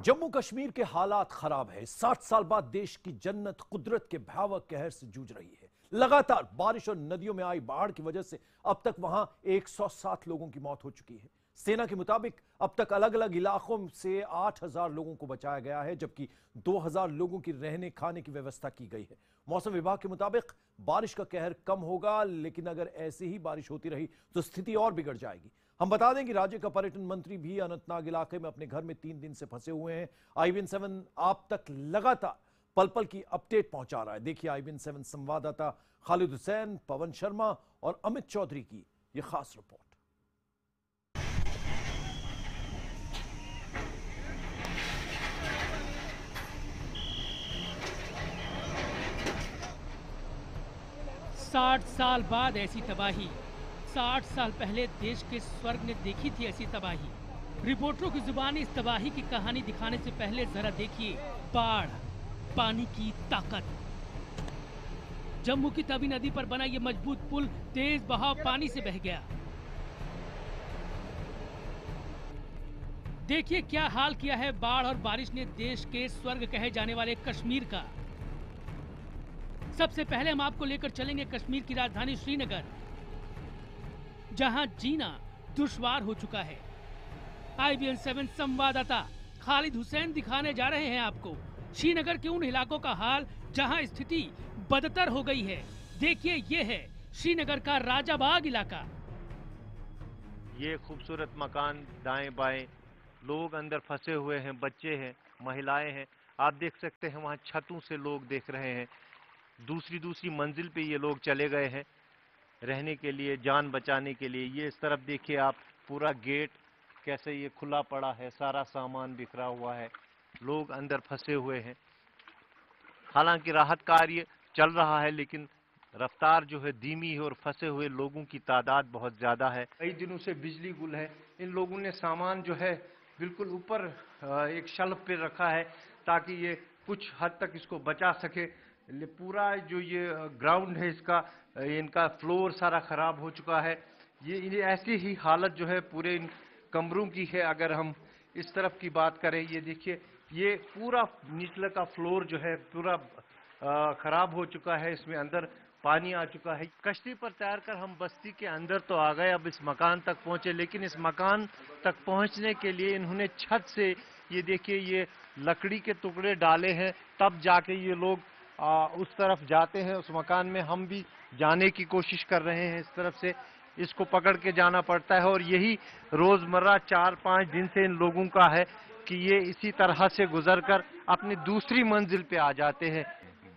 जम्मू कश्मीर के हालात खराब है। 60 साल बाद देश की जन्नत कुदरत के भयावह कहर से जूझ रही है। लगातार बारिश और नदियों में आई बाढ़ की वजह से अब तक वहां 107 लोगों की मौत हो चुकी है। सेना के मुताबिक अब तक अलग अलग इलाकों से 8000 लोगों को बचाया गया है, जबकि 2000 लोगों की रहने खाने की व्यवस्था की गई है। मौसम विभाग के मुताबिक बारिश का कहर कम होगा, लेकिन अगर ऐसी ही बारिश होती रही तो स्थिति और बिगड़ जाएगी। हम बता दें कि राज्य का पर्यटन मंत्री भी अनंतनाग इलाके में अपने घर में 3 दिन से फंसे हुए हैं। IBN7 आप तक लगातार पल पल की अपडेट पहुंचा रहा है। देखिए IBN7 संवाददाता खालिद हुसैन, पवन शर्मा और अमित चौधरी की यह खास रिपोर्ट। साठ साल बाद ऐसी तबाही। 60 साल पहले देश के स्वर्ग ने देखी थी ऐसी तबाही। रिपोर्टरों की जुबानी इस तबाही की कहानी दिखाने से पहले जरा देखिए बाढ़, पानी की ताकत। जम्मू की तवी नदी पर बना ये मजबूत पुल तेज बहाव पानी से बह गया। देखिए क्या हाल किया है बाढ़ और बारिश ने देश के स्वर्ग कहे जाने वाले कश्मीर का। सबसे पहले हम आपको लेकर चलेंगे कश्मीर की राजधानी श्रीनगर, जहां जीना दुश्वार हो चुका है। IBN7 संवाददाता खालिद हुसैन दिखाने जा रहे हैं आपको श्रीनगर के उन इलाकों का हाल जहां स्थिति बदतर हो गई है। देखिए ये है श्रीनगर का राजाबाग इलाका। ये खूबसूरत मकान दाएं बाएं, लोग अंदर फंसे हुए हैं, बच्चे हैं, महिलाएं हैं। आप देख सकते हैं वहां छतों से लोग देख रहे हैं। दूसरी मंजिल पे ये लोग चले गए हैं रहने के लिए, जान बचाने के लिए। ये इस तरफ देखिए आप, पूरा गेट कैसे ये खुला पड़ा है, सारा सामान बिखरा हुआ है, लोग अंदर फंसे हुए हैं। हालांकि राहत कार्य चल रहा है, लेकिन रफ्तार जो है धीमी है और फंसे हुए लोगों की तादाद बहुत ज़्यादा है। कई दिनों से बिजली गुल है। इन लोगों ने सामान जो है बिल्कुल ऊपर एक शेल्फ पे रखा है ताकि ये कुछ हद तक इसको बचा सके। पूरा जो ये ग्राउंड है इसका, इनका फ्लोर सारा खराब हो चुका है। ये ऐसी ही हालत जो है पूरे इन कमरों की है। अगर हम इस तरफ की बात करें, ये देखिए ये पूरा निचले का फ्लोर जो है पूरा खराब हो चुका है, इसमें अंदर पानी आ चुका है। कश्ती पर तैर कर हम बस्ती के अंदर तो आ गए, अब इस मकान तक पहुंचे, लेकिन इस मकान तक पहुंचने के लिए इन्होंने छत से ये देखिए ये लकड़ी के टुकड़े डाले हैं, तब जाके ये लोग उस तरफ जाते हैं। उस मकान में हम भी जाने की कोशिश कर रहे हैं, इस तरफ से इसको पकड़ के जाना पड़ता है। और यही रोजमर्रा 4-5 दिन से इन लोगों का है कि ये इसी तरह से गुजरकर अपनी दूसरी मंजिल पे आ जाते हैं।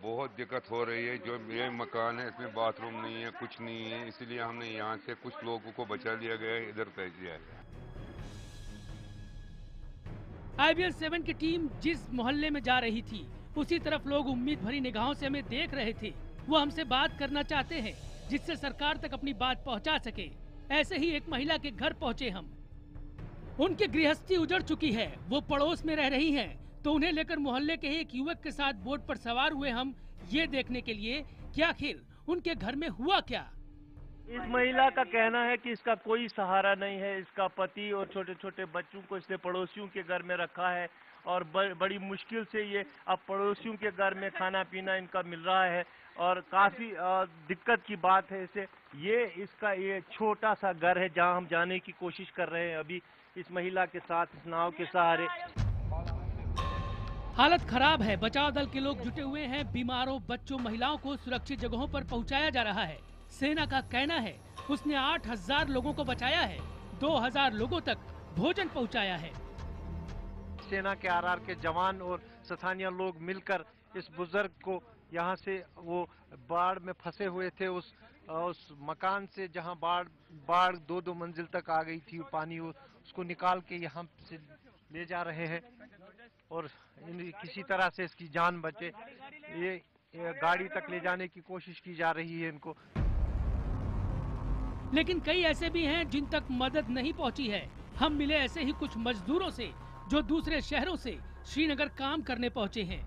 बहुत दिक्कत हो रही है। जो ये मकान है इसमें बाथरूम नहीं है, कुछ नहीं है, इसलिए हमने यहाँ से कुछ लोगों को बचा लिया गया है, इधर भेज दिया है। IBN7 की टीम जिस मोहल्ले में जा रही थी, उसी तरफ लोग उम्मीद भरी निगाहों से हमें देख रहे थे। वो हमसे बात करना चाहते हैं जिससे सरकार तक अपनी बात पहुंचा सके। ऐसे ही एक महिला के घर पहुंचे हम। उनकी गृहस्थी उजड़ चुकी है, वो पड़ोस में रह रही हैं, तो उन्हें लेकर मोहल्ले के एक युवक के साथ बोट पर सवार हुए हम, ये देखने के लिए कि आखिर उनके घर में हुआ क्या। इस महिला का कहना है कि इसका कोई सहारा नहीं है। इसका पति और छोटे छोटे बच्चों को इसने पड़ोसियों के घर में रखा है और बड़ी मुश्किल से ये अब पड़ोसियों के घर में खाना पीना इनका मिल रहा है और काफ़ी दिक्कत की बात है इसे। इसका ये छोटा सा घर है जहां हम जाने की कोशिश कर रहे हैं अभी इस महिला के साथ, इस नाव के सहारे। हालत खराब है, बचाव दल के लोग जुटे हुए हैं। बीमारों, बच्चों, महिलाओं को सुरक्षित जगहों पर पहुंचाया जा रहा है। सेना का कहना है उसने 8000 लोगों को बचाया है, 2000 लोगों तक भोजन पहुंचाया है। सेना के RR के जवान और स्थानीय लोग मिलकर इस बुजुर्ग को यहाँ से, वो बाढ़ में फंसे हुए थे उस मकान से जहाँ बाढ़ 2-2 मंजिल तक आ गई थी, पानी उसको निकाल के यहाँ से ले जा रहे हैं और किसी तरह से इसकी जान बचे। ये गाड़ी तक ले जाने की कोशिश की जा रही है इनको। लेकिन कई ऐसे भी हैं जिन तक मदद नहीं पहुंची है। हम मिले ऐसे ही कुछ मजदूरों से जो दूसरे शहरों से श्रीनगर काम करने पहुंचे हैं।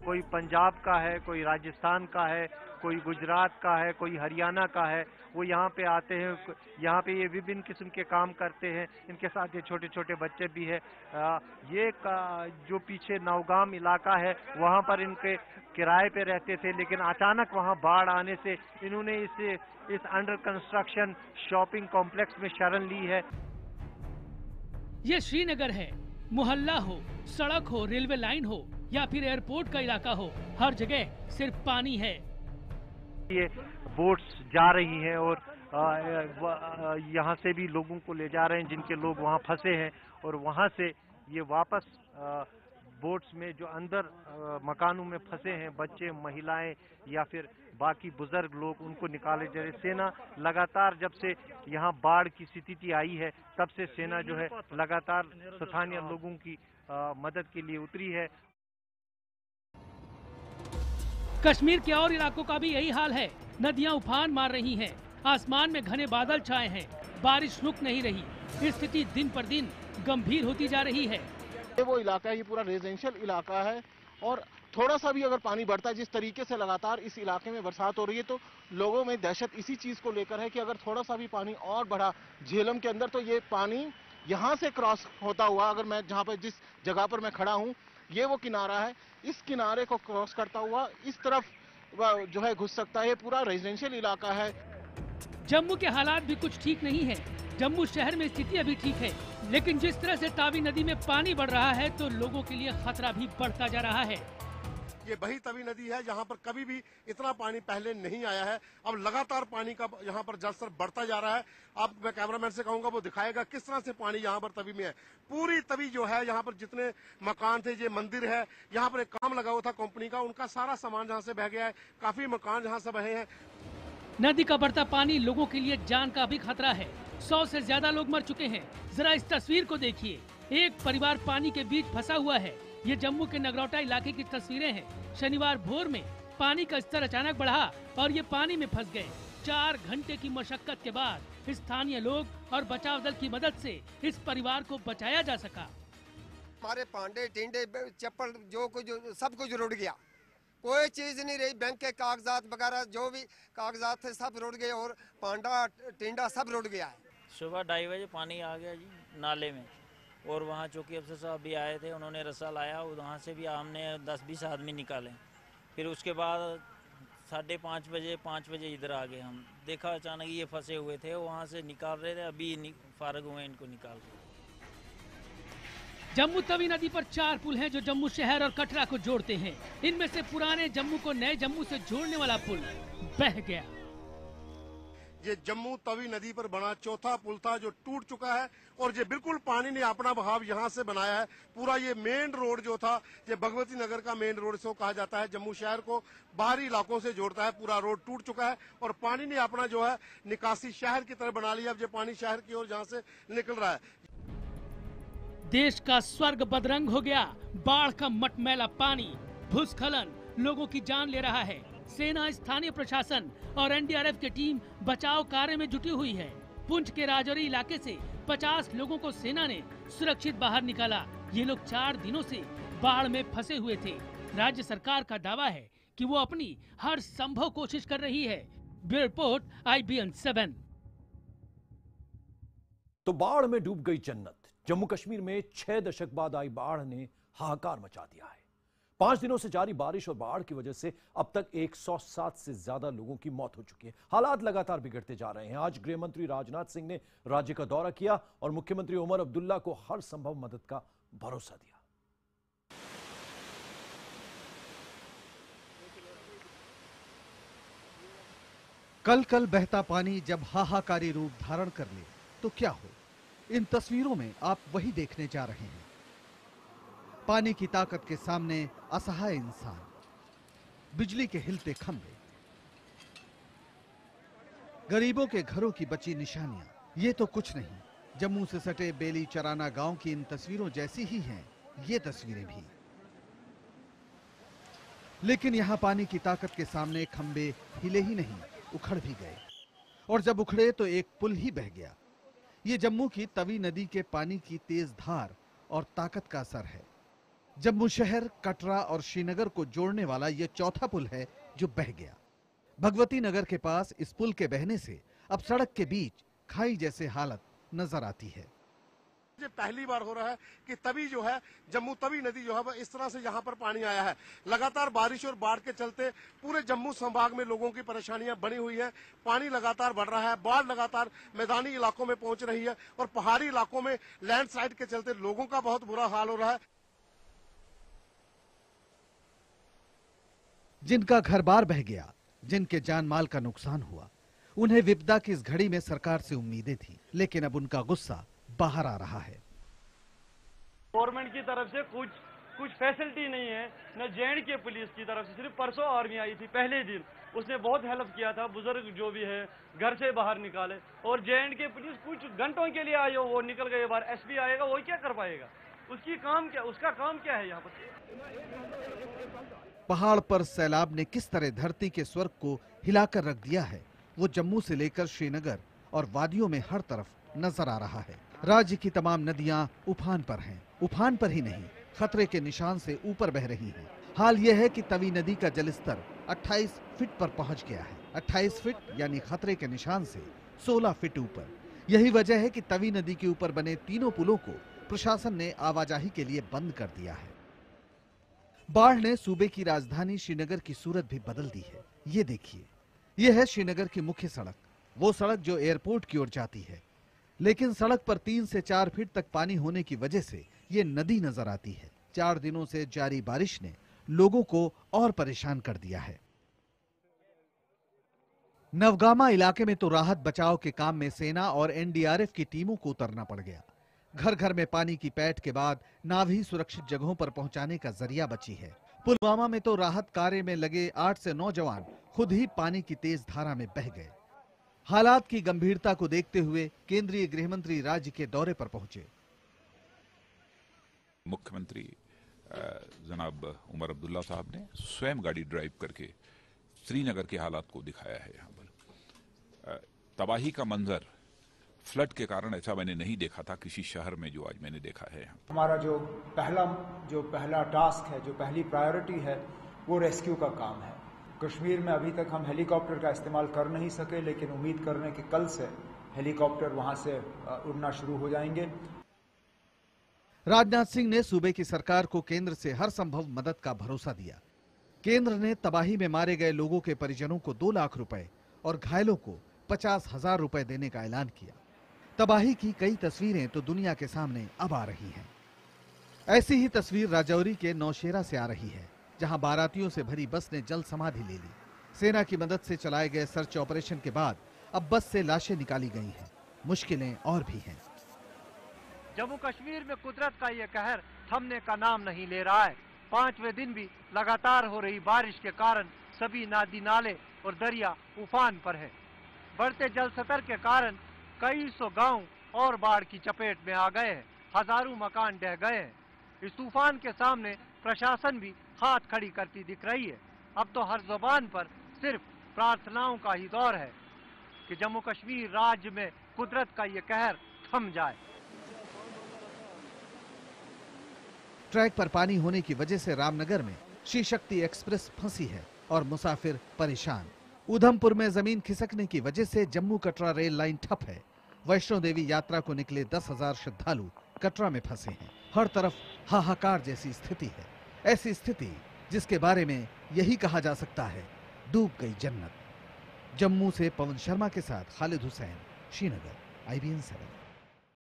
कोई पंजाब का है, कोई राजस्थान का है, कोई गुजरात का है, कोई हरियाणा का है, वो यहाँ पे आते हैं। यहाँ पे ये विभिन्न किस्म के काम करते हैं, इनके साथ ये छोटे छोटे बच्चे भी हैं। ये जो पीछे नौगाम इलाका है वहाँ पर इनके किराए पे रहते थे, लेकिन अचानक वहाँ बाढ़ आने से इन्होंने इस अंडर कंस्ट्रक्शन शॉपिंग कॉम्प्लेक्स में शरण ली है। ये श्रीनगर है। मोहल्ला हो, सड़क हो, रेलवे लाइन हो या फिर एयरपोर्ट का इलाका हो, हर जगह सिर्फ पानी है। ये बोट्स जा रही हैं और यहाँ से भी लोगों को ले जा रहे हैं जिनके लोग वहाँ फंसे हैं, और वहाँ से ये वापस बोट्स में जो अंदर मकानों में फंसे हैं बच्चे, महिलाएं या फिर बाकी बुजुर्ग लोग, उनको निकाले जा रहे। सेना लगातार जब से यहाँ बाढ़ की स्थिति आई है तब से सेना जो है लगातार स्थानीय लोगों की मदद के लिए उतरी है। कश्मीर के और इलाकों का भी यही हाल है। नदियां उफान मार रही हैं, आसमान में घने बादल छाए हैं, बारिश रुक नहीं रही। स्थिति दिन पर दिन गंभीर होती जा रही है। ये वो इलाका है, ये पूरा रेजिडेंशियल इलाका है, और थोड़ा सा भी अगर पानी बढ़ता है, जिस तरीके से लगातार इस इलाके में बरसात हो रही है, तो लोगों में दहशत इसी चीज को लेकर है कि अगर थोड़ा सा भी पानी और बढ़ा झेलम के अंदर तो ये पानी यहाँ से क्रॉस होता हुआ, अगर मैं जहाँ पर जिस जगह पर मैं खड़ा हूँ ये वो किनारा है, इस किनारे को क्रॉस करता हुआ इस तरफ जो है घुस सकता है। ये पूरा रेजिडेंशियल इलाका है। जम्मू के हालात भी कुछ ठीक नहीं है। जम्मू शहर में स्थिति अभी ठीक है, लेकिन जिस तरह से तावी नदी में पानी बढ़ रहा है तो लोगों के लिए खतरा भी बढ़ता जा रहा है। ये वही तवी नदी है जहाँ पर कभी भी इतना पानी पहले नहीं आया है। अब लगातार पानी का यहाँ पर जलस्तर बढ़ता जा रहा है। अब मैं कैमरामैन से कहूंगा वो दिखाएगा किस तरह से पानी यहाँ पर तवी में है। पूरी तवी जो है, यहाँ पर जितने मकान थे, ये मंदिर है, यहाँ पर एक काम लगा हुआ था कंपनी का, उनका सारा सामान यहाँ से बह गया है। काफी मकान यहाँ से बहे हैं। नदी का बढ़ता पानी लोगों के लिए जान का भी खतरा है। 100 से ज्यादा लोग मर चुके हैं। जरा इस तस्वीर को देखिए, एक परिवार पानी के बीच फंसा हुआ है। ये जम्मू के नगरोटा इलाके की तस्वीरें हैं। शनिवार भोर में पानी का स्तर अचानक बढ़ा और ये पानी में फंस गए। 4 घंटे की मशक्कत के बाद स्थानीय लोग और बचाव दल की मदद से इस परिवार को बचाया जा सका। हमारे पांडे टिंडे चप्पल जो कुछ सब कुछ रुड़ गया, कोई चीज नहीं रही। बैंक के कागजात वगैरह जो भी कागजात थे सब रुड़ गए और पांडा टिंडा सब रुड़ गया है। सुबह 2:30 बजे पानी आ गया जी नाले में, और वहाँ चौकी अफसर साहब भी आए थे, उन्होंने रस्सा लाया, वहाँ से भी हमने 10-20 आदमी निकाले। फिर उसके बाद 5:30 बजे 5 बजे इधर आ गए। हम देखा अचानक ये फंसे हुए थे, वहाँ से निकाल रहे थे, अभी फारग हुए इनको निकाल के। जम्मू तवी नदी पर 4 पुल हैं जो जम्मू शहर और कटरा को जोड़ते हैं। इनमें से पुराने जम्मू को नए जम्मू से जोड़ने वाला पुल बह गया। ये जम्मू तवी नदी पर बना चौथा पुल था जो टूट चुका है, और ये बिल्कुल पानी ने अपना बहाव यहाँ से बनाया है। पूरा ये मेन रोड जो था, ये भगवती नगर का मेन रोड इसको कहा जाता है, जम्मू शहर को बाहरी इलाकों से जोड़ता है। पूरा रोड टूट चुका है और पानी ने अपना जो है निकासी शहर की तरफ बना लिया। अब ये पानी शहर की ओर जहाँ से निकल रहा है। देश का स्वर्ग बदरंग हो गया। बाढ़ का मटमैला पानी, भूस्खलन लोगों की जान ले रहा है। सेना, स्थानीय प्रशासन और एनडीआरएफ की टीम बचाव कार्य में जुटी हुई है। पुंछ के राजौरी इलाके से 50 लोगों को सेना ने सुरक्षित बाहर निकाला। ये लोग 4 दिनों से बाढ़ में फंसे हुए थे। राज्य सरकार का दावा है कि वो अपनी हर संभव कोशिश कर रही है। Bureau report IBN 7। तो बाढ़ में डूब गई जन्नत। जम्मू कश्मीर में 6 दशक बाद आई बाढ़ ने हाहाकार मचा दिया है। 5 दिनों से जारी बारिश और बाढ़ की वजह से अब तक 107 से ज्यादा लोगों की मौत हो चुकी है। हालात लगातार बिगड़ते जा रहे हैं। आज गृह मंत्री राजनाथ सिंह ने राज्य का दौरा किया और मुख्यमंत्री उमर अब्दुल्ला को हर संभव मदद का भरोसा दिया। कल कल बहता पानी जब हाहाकारी रूप धारण कर ले तो क्या हो, इन तस्वीरों में आप वही देखने जा रहे हैं। पानी की ताकत के सामने असहाय इंसान, बिजली के हिलते खंभे, गरीबों के घरों की बची निशानियां। ये तो कुछ नहीं, जम्मू से सटे बेली चराना गांव की इन तस्वीरों जैसी ही हैं ये तस्वीरें भी। लेकिन यहां पानी की ताकत के सामने खंभे हिले ही नहीं, उखड़ भी गए, और जब उखड़े तो एक पुल ही बह गया। ये जम्मू की तवी नदी के पानी की तेज धार और ताकत का असर है। जम्मू शहर, कटरा और श्रीनगर को जोड़ने वाला यह चौथा पुल है जो बह गया। भगवती नगर के पास इस पुल के बहने से अब सड़क के बीच खाई जैसे हालत नजर आती है। ये पहली बार हो रहा है कि तभी जो है जम्मू तवी नदी जो है वह इस तरह से यहाँ पर पानी आया है। लगातार बारिश और बाढ़ के चलते पूरे जम्मू संभाग में लोगों की परेशानियां बनी हुई है। पानी लगातार बढ़ रहा है, बाढ़ लगातार मैदानी इलाकों में पहुंच रही है और पहाड़ी इलाकों में लैंडस्लाइड के चलते लोगों का बहुत बुरा हाल हो रहा है। जिनका घर बार बह गया, जिनके जान माल का नुकसान हुआ, उन्हें विपदा की इस घड़ी में सरकार से उम्मीदें थी, लेकिन अब उनका गुस्सा बाहर आ रहा है। गवर्नमेंट की तरफ से कुछ फैसिलिटी नहीं है, न जे.एंड.के पुलिस की तरफ से। सिर्फ परसों आर्मी आई थी पहले दिन, उसने बहुत हेल्प किया था, बुजुर्ग जो भी है घर से बाहर निकाले। और जे.एंड.के पुलिस कुछ घंटों के लिए आई हो, वो निकल गए बाहर। एसपी आएगा, वो क्या कर पाएगा? उसका काम क्या है यहाँ पर? पहाड़ पर सैलाब ने किस तरह धरती के स्वर्ग को हिलाकर रख दिया है, वो जम्मू से लेकर श्रीनगर और वादियों में हर तरफ नजर आ रहा है। राज्य की तमाम नदियां उफान पर हैं। उफान पर ही नहीं, खतरे के निशान से ऊपर बह रही हैं। हाल यह है कि तवी नदी का जलस्तर 28 फीट पर पहुंच गया है। 28 फीट यानी खतरे के निशान से 16 फीट ऊपर। यही वजह है कि तवी नदी के ऊपर बने तीनों पुलों को प्रशासन ने आवाजाही के लिए बंद कर दिया है। बाढ़ ने सूबे की राजधानी श्रीनगर की सूरत भी बदल दी है। ये देखिए, यह है श्रीनगर की मुख्य सड़क, वो सड़क जो एयरपोर्ट की ओर जाती है। लेकिन सड़क पर 3 से 4 फीट तक पानी होने की वजह से ये नदी नजर आती है। 4 दिनों से जारी बारिश ने लोगों को और परेशान कर दिया है। नवगामा इलाके में तो राहत बचाव के काम में सेना और एनडीआरएफ की टीमों को उतरना पड़ गया। घर घर में पानी की पैठ के बाद नाव ही सुरक्षित जगहों पर पहुंचाने का जरिया बची है। पुलवामा में तो राहत कार्य में लगे 8 से 9 जवान खुद ही पानी की तेज धारा में बह गए। हालात की गंभीरता को देखते हुए केंद्रीय गृह मंत्री राज्य के दौरे पर पहुंचे। मुख्यमंत्री जनाब उमर अब्दुल्ला साहब ने स्वयं गाड़ी ड्राइव करके श्रीनगर के हालात को दिखाया है। यहाँ पर तबाही का मंजर, फ्लड के कारण ऐसा मैंने नहीं देखा था किसी शहर में जो आज मैंने देखा है। हमारा जो पहला टास्क है, जो पहली प्रायोरिटी है, वो रेस्क्यू का काम है। कश्मीर में अभी तक हम हेलीकॉप्टर का इस्तेमाल कर नहीं सके, लेकिन उम्मीद कर रहे हैं कि कल से हेलीकॉप्टर वहां से उड़ना शुरू हो जाएंगे। राजनाथ सिंह ने सूबे की सरकार को केंद्र से हर संभव मदद का भरोसा दिया। केंद्र ने तबाही में मारे गए लोगों के परिजनों को 2 लाख रुपए और घायलों को 50,000 रुपए देने का ऐलान किया। तबाही की कई तस्वीरें तो दुनिया के सामने अब आ रही हैं। ऐसी ही तस्वीर राजौरी के नौशेरा से आ रही है, जहां बारातियों से भरी बस ने जल समाधि ले ली। सेना की मदद से चलाए गए सर्च ऑपरेशन के बाद अब बस से लाशें निकाली गई हैं। मुश्किलें और भी हैं। जम्मू कश्मीर में कुदरत का ये कहर थमने का नाम नहीं ले रहा है। 5वें दिन भी लगातार हो रही बारिश के कारण सभी नदी नाले और दरिया उफान पर है। बढ़ते जल स्तर के कारण कई सौ गांव और बाढ़ की चपेट में आ गए हैं। हजारों मकान ढह गए हैं। इस तूफान के सामने प्रशासन भी हाथ खड़ी करती दिख रही है। अब तो हर जुबान पर सिर्फ प्रार्थनाओं का ही दौर है कि जम्मू कश्मीर राज्य में कुदरत का ये कहर थम जाए। ट्रैक पर पानी होने की वजह से रामनगर में श्री शक्ति एक्सप्रेस फंसी है और मुसाफिर परेशान। उधमपुर में जमीन खिसकने की वजह से जम्मू कटरा रेल लाइन ठप है। वैष्णो देवी यात्रा को निकले 10,000 श्रद्धालु कटरा में फंसे हैं। हर तरफ हाहाकार जैसी स्थिति है। ऐसी स्थिति जिसके बारे में यही कहा जा सकता है, डूब गई जन्नत। जम्मू से पवन शर्मा के साथ खालिद हुसैन, श्रीनगर, IBN 7।